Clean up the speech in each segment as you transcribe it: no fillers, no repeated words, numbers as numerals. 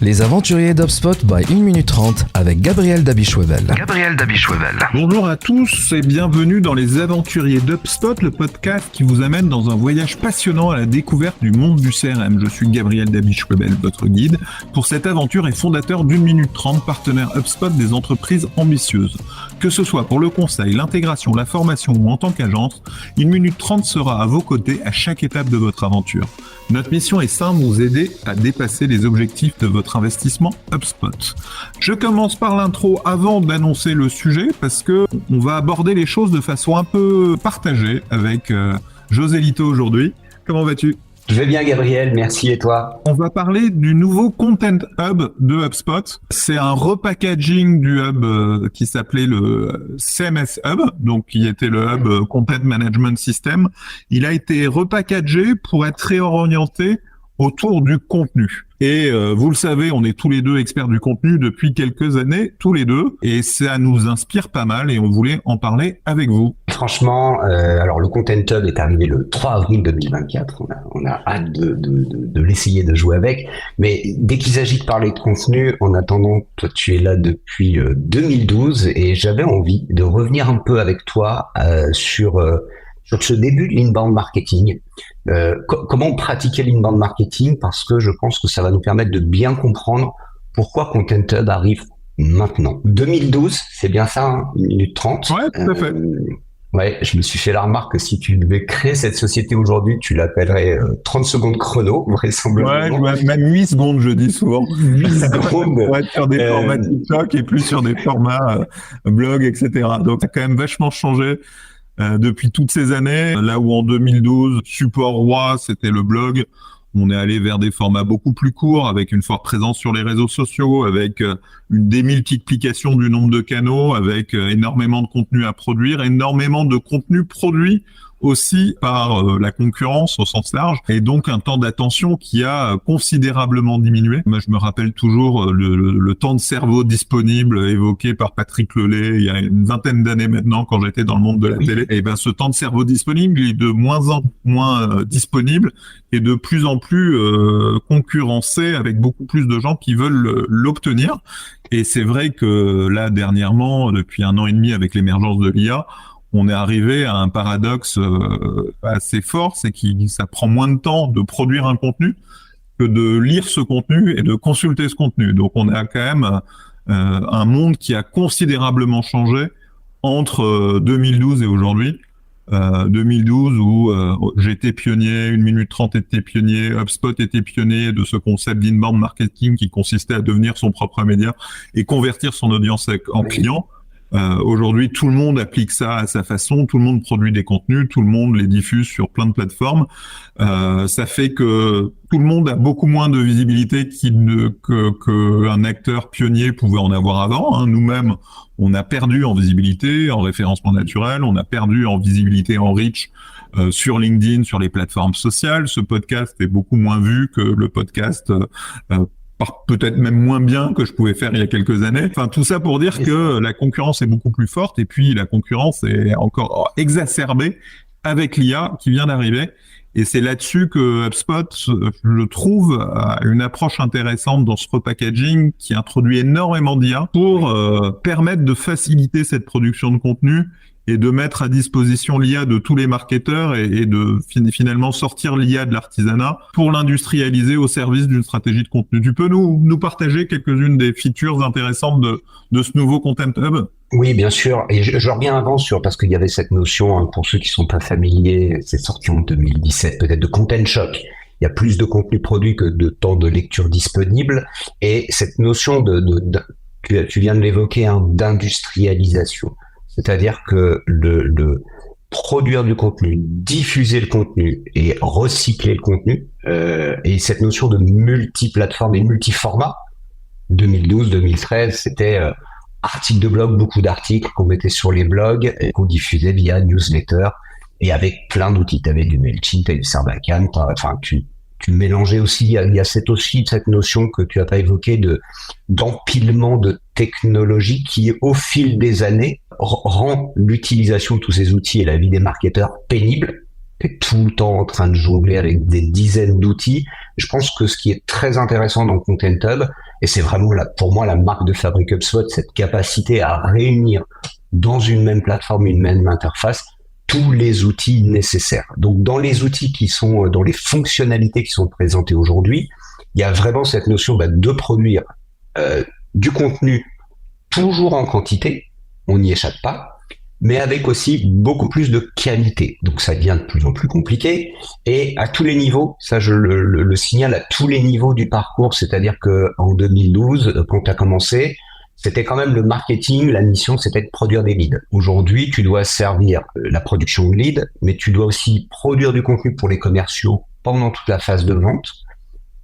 Les aventuriers d'HubSpot by 1 minute 30 avec Gabriel Dabichouevel. Bonjour à tous et bienvenue dans Les aventuriers d'HubSpot, le podcast qui vous amène dans un voyage passionnant à la découverte du monde du CRM. Je suis Gabriel Dabichouevel, votre guide pour cette aventure et fondateur d'1 minute 30, partenaire HubSpot des entreprises ambitieuses. Que ce soit pour le conseil, l'intégration, la formation ou en tant qu'agence, 1 minute 30 sera à vos côtés à chaque étape de votre aventure. Notre mission est simple, vous aider à dépasser les objectifs de votre investissement HubSpot. Je commence par l'intro avant d'annoncer le sujet parce que on va aborder les choses de façon un peu partagée avec José Lito aujourd'hui. Comment vas-tu ? Je vais bien Gabriel, merci et toi ? On va parler du nouveau Content Hub de HubSpot. C'est un repackaging du hub qui s'appelait le CMS Hub, donc qui était le hub Content Management System. Il a été repackagé pour être réorienté autour du contenu. Et vous le savez, on est tous les deux experts du contenu depuis quelques années, tous les deux, et ça nous inspire pas mal et on voulait en parler avec vous. Franchement, alors le Content Hub est arrivé le 3 avril 2024, on a hâte de l'essayer de jouer avec, mais dès qu'il s'agit de parler de contenu, en attendant, toi tu es là depuis 2012 et j'avais envie de revenir un peu avec toi sur ce début de l'inbound marketing. Comment pratiquer l'inbound marketing, parce que je pense que ça va nous permettre de bien comprendre pourquoi Content Hub arrive maintenant. 2012, c'est bien ça, hein, 1 minute 30. Ouais, tout à fait. Ouais, je me suis fait la remarque que si tu devais créer cette société aujourd'hui, tu l'appellerais 30 secondes chrono, vraisemblablement. Ouais, même 8 secondes, je dis souvent. 8 secondes. Pour être sur des formats TikTok et plus sur des formats blog, etc. Donc, ça a quand même vachement changé depuis toutes ces années. Là où en 2012, support roi, c'était le blog, on est allé vers des formats beaucoup plus courts, avec une forte présence sur les réseaux sociaux, avec une démultiplication du nombre de canaux, avec énormément de contenu à produire, énormément de contenu produit aussi par la concurrence au sens large, et donc un temps d'attention qui a considérablement diminué. Moi, je me rappelle toujours le temps de cerveau disponible évoqué par Patrick Lelay il y a une vingtaine d'années maintenant, quand j'étais dans le monde de la télé. Et ben, ce temps de cerveau disponible, il est de moins en moins disponible et de plus en plus concurrencé, avec beaucoup plus de gens qui veulent l'obtenir. Et c'est vrai que là, dernièrement, depuis 1 an et demi, avec l'émergence de l'IA, on est arrivé à un paradoxe assez fort, c'est que ça prend moins de temps de produire un contenu que de lire ce contenu et de consulter ce contenu. Donc on a quand même un monde qui a considérablement changé entre 2012 et aujourd'hui. 2012 où j'étais pionnier, 1 minute 30 était pionnier, HubSpot était pionnier de ce concept d'inbound marketing qui consistait à devenir son propre média et convertir son audience en client. Aujourd'hui, tout le monde applique ça à sa façon, tout le monde produit des contenus, tout le monde les diffuse sur plein de plateformes. Ça fait que tout le monde a beaucoup moins de visibilité qu'un acteur pionnier pouvait en avoir avant. Hein. Nous-mêmes, on a perdu en visibilité, en référencement naturel, on a perdu en visibilité, en reach sur LinkedIn, sur les plateformes sociales. Ce podcast est beaucoup moins vu que le podcast peut-être même moins bien que je pouvais faire il y a quelques années. Enfin, tout ça pour dire que la concurrence est beaucoup plus forte et puis la concurrence est encore exacerbée avec l'IA qui vient d'arriver. Et c'est là-dessus que HubSpot, je trouve, a une approche intéressante dans ce repackaging qui introduit énormément d'IA pour permettre de faciliter cette production de contenu et de mettre à disposition l'IA de tous les marketeurs et de finalement sortir l'IA de l'artisanat pour l'industrialiser au service d'une stratégie de contenu. Tu peux nous partager quelques-unes des features intéressantes de ce nouveau Content Hub ? Oui, bien sûr. Et je reviens avant parce qu'il y avait cette notion, hein, pour ceux qui sont pas familiers, c'est sorti en 2017, peut-être de content shock. Il y a plus de contenu produit que de temps de lecture disponible. Et cette notion tu viens de l'évoquer, hein, d'industrialisation. C'est-à-dire que le produire du contenu, diffuser le contenu et recycler le contenu, et cette notion de multiplateforme et multiformat, 2012, 2013, c'était articles de blog, beaucoup d'articles qu'on mettait sur les blogs et qu'on diffusait via newsletter et avec plein d'outils. Tu avais du MailChimp, tu avais du Sarbacane, enfin tu mélangeais aussi, il y a cette notion que tu n'as pas évoquée d'empilement de technologies qui, au fil des années, rend l'utilisation de tous ces outils et la vie des marketeurs pénible Tu es tout le temps en train de jongler avec des dizaines d'outils. Je pense que ce qui est très intéressant dans Content Hub, et c'est vraiment pour moi la marque de fabrique HubSpot, cette capacité à réunir dans une même plateforme, une même interface, tous les outils nécessaires. Donc dans les outils dans les fonctionnalités qui sont présentées aujourd'hui, il y a vraiment cette notion de produire du contenu toujours en quantité, on n'y échappe pas, mais avec aussi beaucoup plus de qualité. Donc ça devient de plus en plus compliqué, et à tous les niveaux, ça je le signale, à tous les niveaux du parcours, c'est-à-dire que en 2012, quand tu as commencé, c'était quand même le marketing, la mission c'était de produire des leads. Aujourd'hui, tu dois servir la production de leads, mais tu dois aussi produire du contenu pour les commerciaux pendant toute la phase de vente,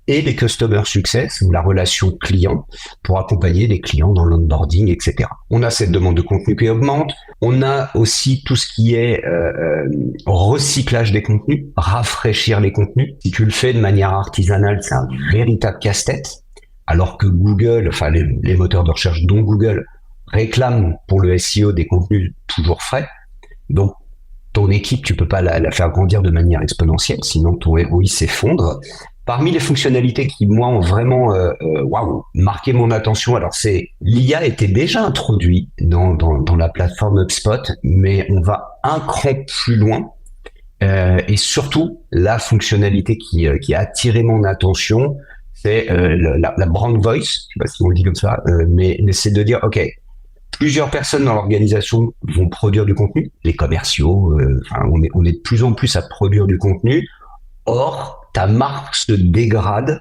et les customer success, ou la relation client, pour accompagner les clients dans l'onboarding, etc. On a cette demande de contenu qui augmente. On a aussi tout ce qui est recyclage des contenus, rafraîchir les contenus. Si tu le fais de manière artisanale, c'est un véritable casse-tête. Alors que Google, enfin les moteurs de recherche dont Google, réclament pour le SEO des contenus toujours frais. Donc ton équipe, tu peux pas la faire grandir de manière exponentielle, sinon ton ROI s'effondre. Parmi les fonctionnalités qui, moi, ont vraiment marqué mon attention, alors l'IA était déjà introduit dans la plateforme HubSpot, mais on va un cran plus loin. Et surtout, la fonctionnalité qui a attiré mon attention, c'est la brand voice, je sais pas si on le dit comme ça, mais c'est de dire, OK, plusieurs personnes dans l'organisation vont produire du contenu, les commerciaux, on est de plus en plus à produire du contenu. Or, ta marque se dégrade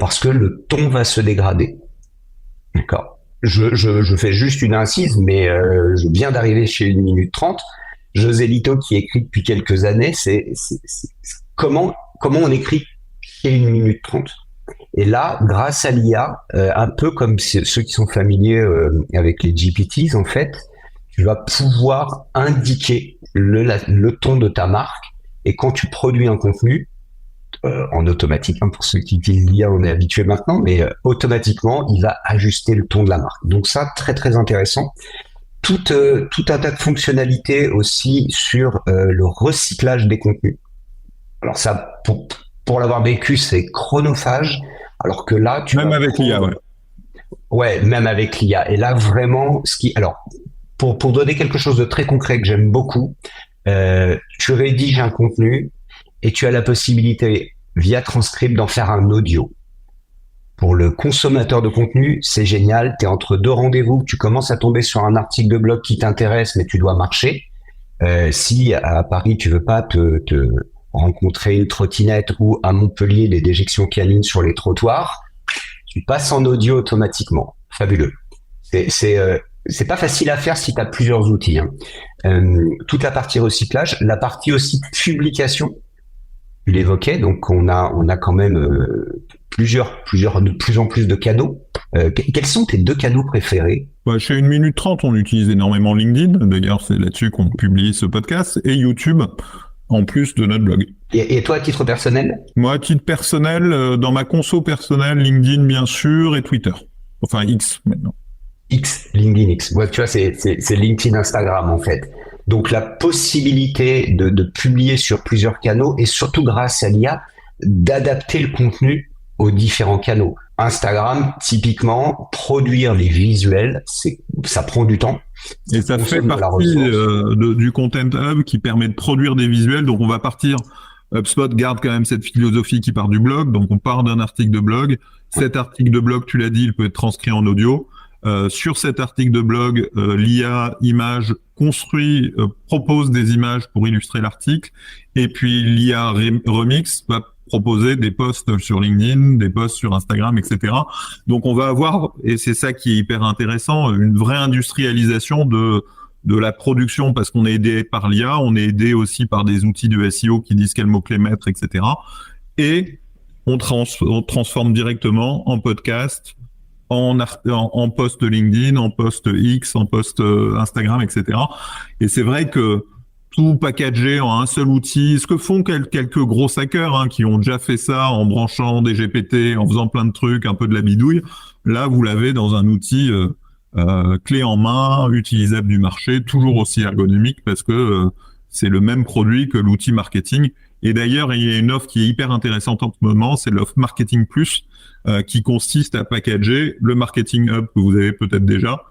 parce que le ton va se dégrader. D'accord. Je fais juste une incise, mais je viens d'arriver chez 1 minute 30. José Lito, qui écrit depuis quelques années, c'est comment on écrit chez 1 minute 30. Et là, grâce à l'IA, un peu comme ceux qui sont familiers avec les GPTs, en fait, tu vas pouvoir indiquer le ton de ta marque. Et quand tu produis un contenu, en automatique, pour ceux qui utilisent l'IA, on est habitué maintenant, mais automatiquement, il va ajuster le ton de la marque. Donc ça, très très intéressant. Tout un tas de fonctionnalités aussi sur le recyclage des contenus. Alors ça, pour l'avoir vécu, c'est chronophage, alors que là, même avec l'IA, ouais. Ouais, même avec l'IA. Et là, vraiment, alors, pour donner quelque chose de très concret que j'aime beaucoup, tu rédiges un contenu et tu as la possibilité, via Transcript, d'en faire un audio. Pour le consommateur de contenu, c'est génial. Tu es entre deux rendez-vous, tu commences à tomber sur un article de blog qui t'intéresse, mais tu dois marcher. Si à Paris, tu veux pas te rencontrer une trottinette, ou à Montpellier, des déjections canines sur les trottoirs, tu passes en audio automatiquement. Fabuleux. C'est pas facile à faire si tu as plusieurs outils. Toute la partie recyclage, la partie aussi publication, tu l'évoquais, donc on a quand même de plus en plus de canaux. Quels sont tes 2 canaux préférés? Chez 1 minute 30, on utilise énormément LinkedIn. D'ailleurs, c'est là-dessus qu'on publie ce podcast, et YouTube, en plus de notre blog. Et toi, à titre personnel? Moi, à titre personnel, dans ma conso personnelle, LinkedIn, bien sûr, et Twitter. Enfin, X, maintenant. LinkedIn X. Ouais, tu vois, c'est LinkedIn, Instagram, en fait. Donc, la possibilité de publier sur plusieurs canaux, et surtout grâce à l'IA, d'adapter le contenu aux différents canaux. Instagram, typiquement, produire les visuels, ça prend du temps. Et ça fait partie du Content Hub qui permet de produire des visuels. Donc, on va partir. HubSpot garde quand même cette philosophie qui part du blog. Donc, on part d'un article de blog. Cet article de blog, tu l'as dit, il peut être transcrit en audio. Sur cet article de blog, l'IA Images propose des images pour illustrer l'article, et puis l'IA Remix va proposer des posts sur LinkedIn, des posts sur Instagram, etc. Donc on va avoir, et c'est ça qui est hyper intéressant, une vraie industrialisation de la production, parce qu'on est aidé par l'IA, on est aidé aussi par des outils de SEO qui disent quels mots-clés mettre, etc. Et on transforme directement en podcast, en post LinkedIn, en post X, en post Instagram, etc. Et c'est vrai que tout packagé en un seul outil, ce que font quelques gros hackers qui ont déjà fait ça en branchant des GPT, en faisant plein de trucs, un peu de la bidouille, là vous l'avez dans un outil clé en main, utilisable du marché, toujours aussi ergonomique, parce que c'est le même produit que l'outil marketing. Et d'ailleurs, il y a une offre qui est hyper intéressante en ce moment, c'est l'offre Marketing Plus, qui consiste à packager le Marketing Hub que vous avez peut-être déjà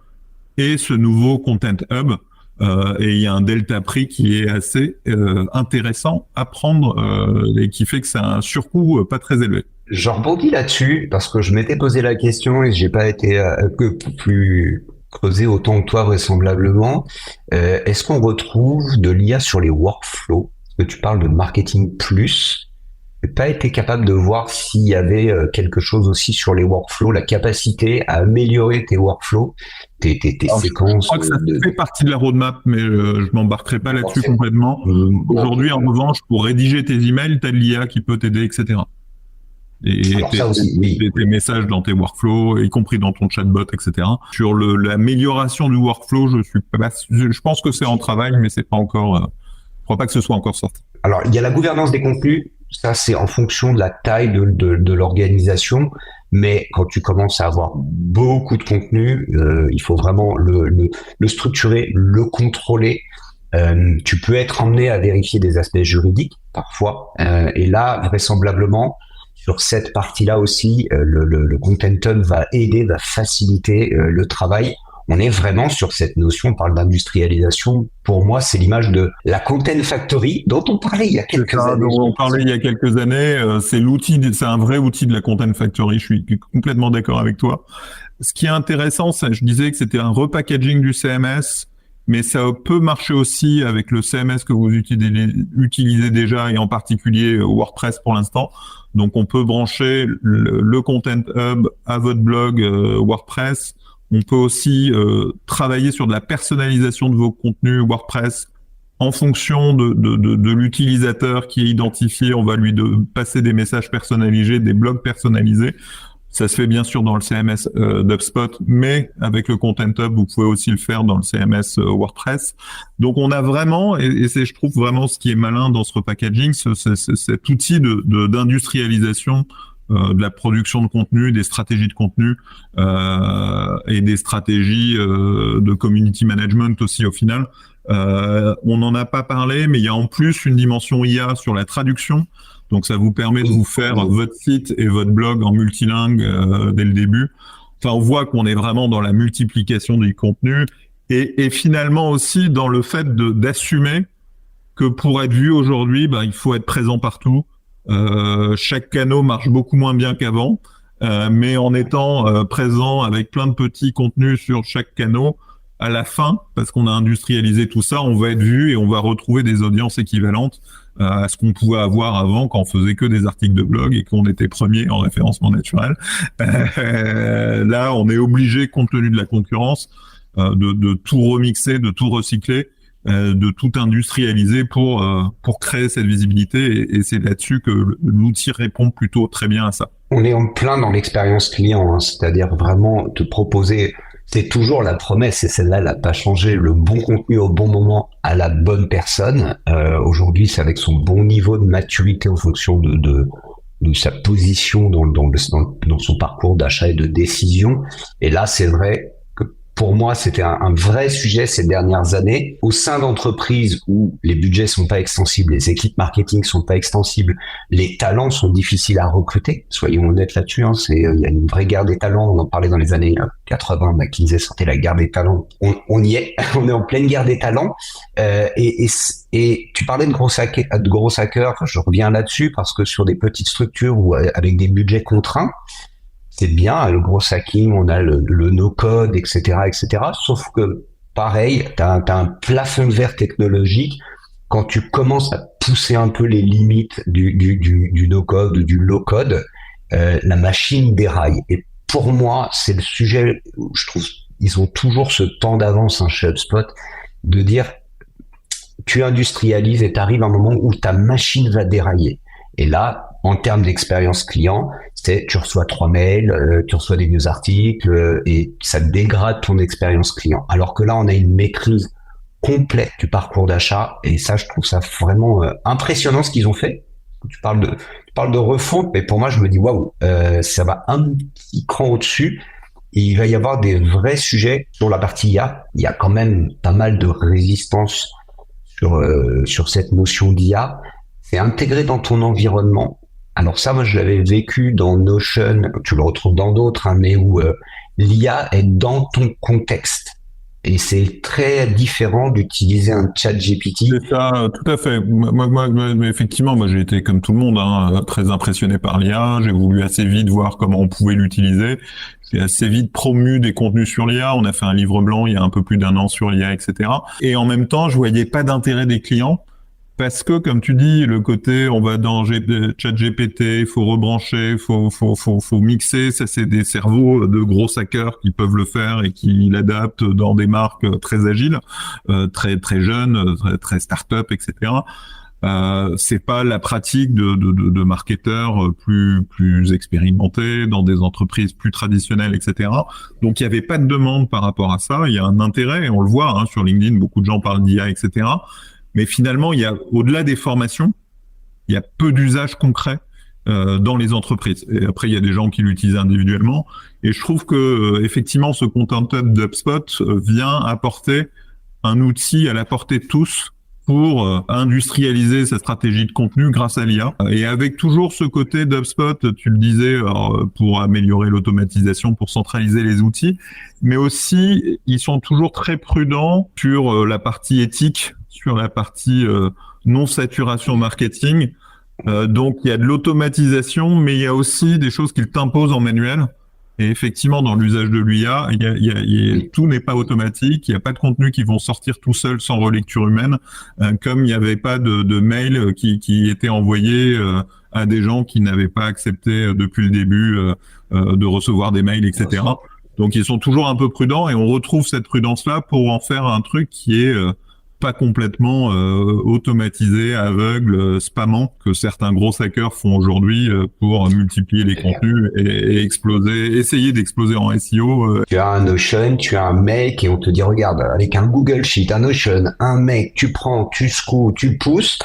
et ce nouveau Content Hub. Et il y a un delta prix qui est assez intéressant à prendre et qui fait que c'est un surcoût pas très élevé. Je rebondis là-dessus parce que je m'étais posé la question et j'ai pas été que plus creusé autant que toi vraisemblablement. Est-ce qu'on retrouve de l'IA sur les workflows? Parce que tu parles de marketing plus. J'ai pas été capable de voir s'il y avait quelque chose aussi sur les workflows, la capacité à améliorer tes workflows, tes séquences. Je crois que ça fait partie de la roadmap, mais je m'embarquerai pas là-dessus complètement. Aujourd'hui, en revanche, pour rédiger tes emails, t'as de l'IA qui peut t'aider, etc. Et tes messages dans tes workflows, y compris dans ton chatbot, etc. Sur l'amélioration du workflow, je pense que c'est en travail, mais c'est pas encore. Je crois pas que ce soit encore sorti. Alors, il y a la gouvernance des contenus. Ça, c'est en fonction de la taille de l'organisation. Mais quand tu commences à avoir beaucoup de contenu, il faut vraiment le structurer, le contrôler. Tu peux être amené à vérifier des aspects juridiques parfois. Et là, vraisemblablement, sur cette partie-là aussi, le Content Hub va aider, va faciliter le travail. On est vraiment sur cette notion, on parle d'industrialisation. Pour moi, c'est l'image de la Content Factory dont on parlait il y a quelques années. On parlait il y a quelques années. C'est un vrai outil de la Content Factory. Je suis complètement d'accord avec toi. Ce qui est intéressant, je disais que c'était un repackaging du CMS, mais ça peut marcher aussi avec le CMS que vous utilisez déjà et en particulier WordPress pour l'instant. Donc, on peut brancher le Content Hub à votre blog WordPress. On peut aussi travailler sur de la personnalisation de vos contenus WordPress en fonction de l'utilisateur qui est identifié. On va lui passer des messages personnalisés, des blogs personnalisés. Ça se fait bien sûr dans le CMS d'HubSpot, mais avec le Content Hub, vous pouvez aussi le faire dans le CMS WordPress. Donc on a vraiment, et c'est je trouve vraiment ce qui est malin dans ce repackaging, cet outil d'industrialisation de la production de contenu, des stratégies de contenu et des stratégies de community management aussi au final. On n'en a pas parlé, mais il y a en plus une dimension IA sur la traduction. Donc ça vous permet de vous faire votre site et votre blog en multilingue dès le début. Enfin, on voit qu'on est vraiment dans la multiplication du contenu et finalement aussi dans le fait d'assumer que pour être vu aujourd'hui, il faut être présent partout. Chaque canal marche beaucoup moins bien qu'avant, mais en étant présent avec plein de petits contenus sur chaque canal, à la fin, parce qu'on a industrialisé tout ça, on va être vu et on va retrouver des audiences équivalentes à ce qu'on pouvait avoir avant quand on faisait que des articles de blog et qu'on était premier en référencement naturel. Là, on est obligé, compte tenu de la concurrence, de tout remixer, de tout recycler, de tout industrialiser pour créer cette visibilité et c'est là-dessus que l'outil répond plutôt très bien à ça. On est en plein dans l'expérience client, c'est-à-dire vraiment te proposer, c'est toujours la promesse et celle-là elle n'a pas changé, le bon contenu au bon moment à la bonne personne. Aujourd'hui, c'est avec son bon niveau de maturité en fonction de sa position dans son parcours d'achat et de décision. Et là, c'est vrai que pour moi, c'était un vrai sujet ces dernières années. Au sein d'entreprises où les budgets sont pas extensibles, les équipes marketing sont pas extensibles, les talents sont difficiles à recruter. Soyons honnêtes là-dessus, il y a une vraie guerre des talents. On en parlait dans les années 80, McKinsey sortait la guerre des talents. On y est, on est en pleine guerre des talents. Et tu parlais de gros hackers, je reviens là-dessus parce que sur des petites structures ou avec des budgets contraints, c'est bien, le gros hacking, on a le no-code, etc., etc. Sauf que, pareil, t'as un plafond de verre technologique. Quand tu commences à pousser un peu les limites du no-code ou du low-code, la machine déraille. Et pour moi, c'est le sujet où je trouve ils ont toujours ce temps d'avance chez HubSpot de dire tu industrialises et tu arrives à un moment où ta machine va dérailler. Et là, en termes d'expérience client, tu reçois 3 mails, tu reçois des vieux articles et ça dégrade ton expérience client. Alors que là, on a une maîtrise complète du parcours d'achat et ça, je trouve ça vraiment impressionnant ce qu'ils ont fait. Tu parles de refonte, mais pour moi, je me dis waouh, ça va un petit cran au-dessus et il va y avoir des vrais sujets sur la partie IA. Il y a quand même pas mal de résistance sur cette notion d'IA, c'est intégrer dans ton environnement. Alors ça, moi, je l'avais vécu dans Notion, tu le retrouves dans d'autres, hein, mais où l'IA est dans ton contexte. Et c'est très différent d'utiliser un chat GPT. C'est ça, tout à fait. Mais effectivement, moi j'ai été comme tout le monde, hein, très impressionné par l'IA. J'ai voulu assez vite voir comment on pouvait l'utiliser. J'ai assez vite promu des contenus sur l'IA. On a fait un livre blanc il y a un peu plus d'1 an sur l'IA, etc. Et en même temps, je voyais pas d'intérêt des clients. Parce que, comme tu dis, le côté, on va dans ChatGPT, faut rebrancher, faut mixer. Ça, c'est des cerveaux de gros hackers qui peuvent le faire et qui l'adaptent dans des marques très agiles, très jeunes, très start-up, etc. C'est pas la pratique de marketeurs plus expérimentés dans des entreprises plus traditionnelles, etc. Donc, il y avait pas de demande par rapport à ça. Il y a un intérêt, et on le voit, hein, sur LinkedIn, beaucoup de gens parlent d'IA, etc. Mais finalement, il y a, au-delà des formations, il y a peu d'usages concrets dans les entreprises. Et après, il y a des gens qui l'utilisent individuellement. Et je trouve que effectivement, ce Content Hub d'HubSpot vient apporter un outil à la portée de tous pour industrialiser sa stratégie de contenu grâce à l'IA. Et avec toujours ce côté d'HubSpot, tu le disais, pour améliorer l'automatisation, pour centraliser les outils, mais aussi, ils sont toujours très prudents sur la partie éthique, sur la partie non-saturation marketing. Donc, il y a de l'automatisation, mais il y a aussi des choses qu'ils t'imposent en manuel. Et effectivement, dans l'usage de l'IA, tout n'est pas automatique. Il n'y a pas de contenus qui vont sortir tout seuls sans relecture humaine, comme il n'y avait pas de mails qui étaient envoyés à des gens qui n'avaient pas accepté depuis le début de recevoir des mails, etc. Donc, ils sont toujours un peu prudents et on retrouve cette prudence-là pour en faire un truc qui est pas complètement automatisé, aveugle, spammant, que certains gros hackers font aujourd'hui pour multiplier les contenus et essayer d'exploser en SEO. Tu as un Notion, tu as un mec et on te dit regarde, avec un Google Sheet, un Notion, un mec, tu prends, tu secoues, tu pousses,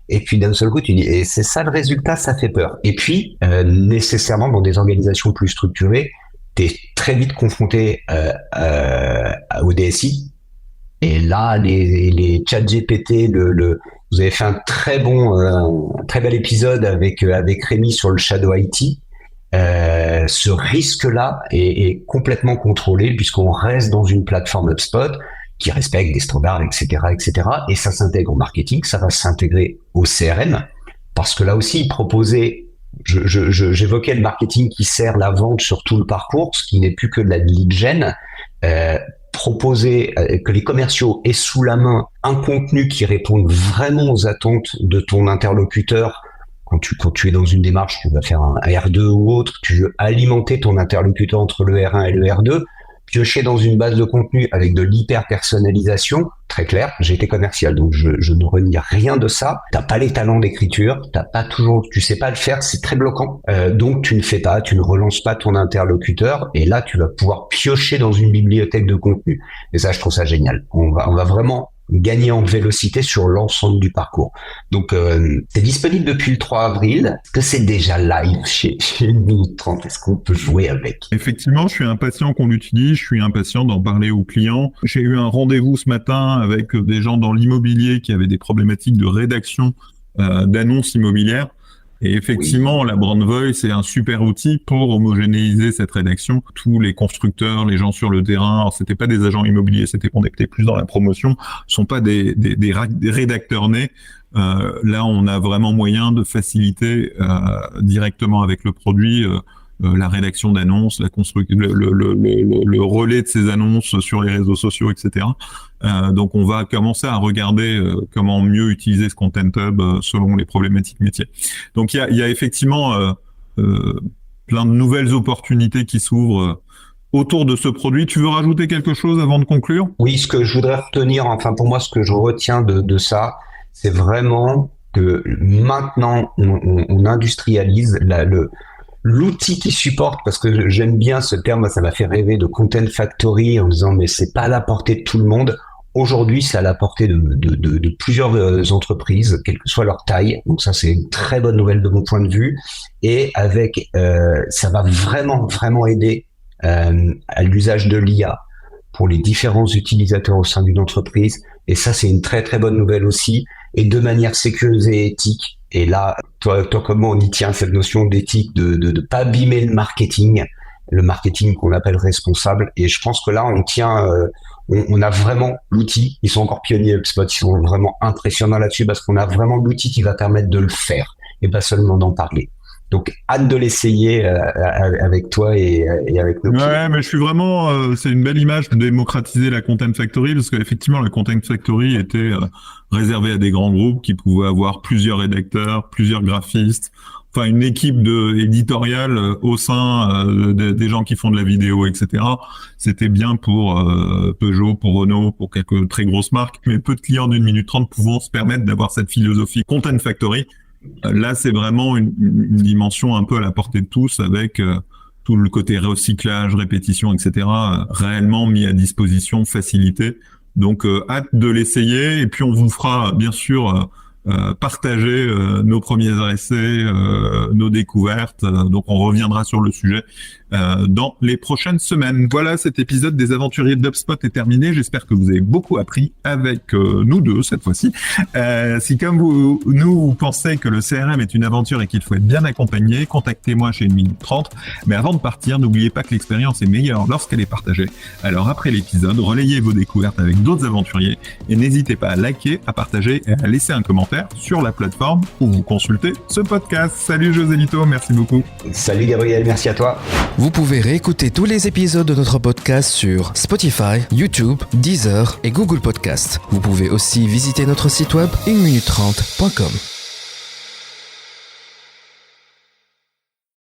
et puis d'un seul coup tu dis et c'est ça le résultat, ça fait peur. Et puis nécessairement dans des organisations plus structurées, tu es très vite confronté au DSI. Et là, les chats GPT, vous avez fait un très bel épisode avec Rémi sur le Shadow IT. Ce risque-là est complètement contrôlé puisqu'on reste dans une plateforme HubSpot qui respecte des standards, etc., etc. Et ça s'intègre au marketing, ça va s'intégrer au CRM parce que là aussi, j'évoquais le marketing qui sert la vente sur tout le parcours, ce qui n'est plus que de la lead gen. Proposer que les commerciaux aient sous la main un contenu qui réponde vraiment aux attentes de ton interlocuteur. Quand tu es dans une démarche, tu vas faire un R2 ou autre, tu veux alimenter ton interlocuteur entre le R1 et le R2, piocher dans une base de contenu avec de l'hyper-personnalisation, très clair, j'ai été commercial, donc je ne renie rien de ça. T'as pas les talents d'écriture, tu sais pas le faire, c'est très bloquant. Donc tu ne relances pas ton interlocuteur, et là tu vas pouvoir piocher dans une bibliothèque de contenu. Et ça, je trouve ça génial. On va vraiment gagner en vélocité sur l'ensemble du parcours. Donc, c'est disponible depuis le 3 avril. Est-ce que c'est déjà live chez 1 minute 30? Est-ce qu'on peut jouer avec? Effectivement, je suis impatient qu'on l'utilise. Je suis impatient d'en parler aux clients. J'ai eu un rendez-vous ce matin avec des gens dans l'immobilier qui avaient des problématiques de rédaction d'annonces immobilières. Et effectivement, la Brand Voice est un super outil pour homogénéiser cette rédaction. Tous les constructeurs, les gens sur le terrain, alors c'était pas des agents immobiliers, c'était qu'on était plus dans la promotion, sont pas des rédacteurs nés. Là, on a vraiment moyen de faciliter directement avec le produit la rédaction d'annonces, le relais de ces annonces sur les réseaux sociaux, etc. Donc, on va commencer à regarder comment mieux utiliser ce Content Hub selon les problématiques métiers. Donc, il y a effectivement plein de nouvelles opportunités qui s'ouvrent autour de ce produit. Tu veux rajouter quelque chose avant de conclure? Oui, ce que je voudrais retenir, enfin pour moi, ce que je retiens de ça, c'est vraiment que maintenant, on industrialise l'outil qui supporte, parce que j'aime bien ce terme, ça m'a fait rêver de Content Factory en disant mais c'est pas à la portée de tout le monde. Aujourd'hui, c'est à la portée de plusieurs entreprises, quelle que soit leur taille. Donc ça, c'est une très bonne nouvelle de mon point de vue. Et ça va vraiment, vraiment aider à l'usage de l'IA pour les différents utilisateurs au sein d'une entreprise. Et ça, c'est une très, très bonne nouvelle aussi. Et de manière sécurisée et éthique. Et là, toi comme moi, on y tient cette notion d'éthique, de pas abîmer le marketing qu'on appelle responsable. Et je pense que là, on tient, on a vraiment l'outil. Ils sont encore pionniers, HubSpot, ils sont vraiment impressionnants là-dessus parce qu'on a vraiment l'outil qui va permettre de le faire et pas seulement d'en parler. Donc, hâte de l'essayer avec toi et avec nos clients. Ouais, mais je suis vraiment, c'est une belle image de démocratiser la Content Factory parce qu'effectivement, la Content Factory était réservée à des grands groupes qui pouvaient avoir plusieurs rédacteurs, plusieurs graphistes, enfin une équipe éditoriale au sein des gens qui font de la vidéo, etc. C'était bien pour Peugeot, pour Renault, pour quelques très grosses marques, mais peu de clients d'1 minute 30 pouvant se permettre d'avoir cette philosophie Content Factory. Là, c'est vraiment une dimension un peu à la portée de tous avec tout le côté recyclage, répétition, etc. Réellement mis à disposition, facilité. Donc, hâte de l'essayer. Et puis, on vous fera, bien sûr, partager nos premiers essais, nos découvertes. Donc, on reviendra sur le sujet dans les prochaines semaines. Voilà, cet épisode des aventuriers d'HubSpot est terminé. J'espère que vous avez beaucoup appris avec nous deux cette fois-ci. Si comme vous pensez que le CRM est une aventure et qu'il faut être bien accompagné, contactez-moi chez 1 minute 30. Mais avant de partir, n'oubliez pas que l'expérience est meilleure lorsqu'elle est partagée. Alors après l'épisode, relayez vos découvertes avec d'autres aventuriers et n'hésitez pas à liker, à partager et à laisser un commentaire sur la plateforme où vous consultez ce podcast. Salut José Lito, merci beaucoup. Salut Gabriel, merci à toi. Vous pouvez réécouter tous les épisodes de notre podcast sur Spotify, YouTube, Deezer et Google Podcast. Vous pouvez aussi visiter notre site web 1minute30.com.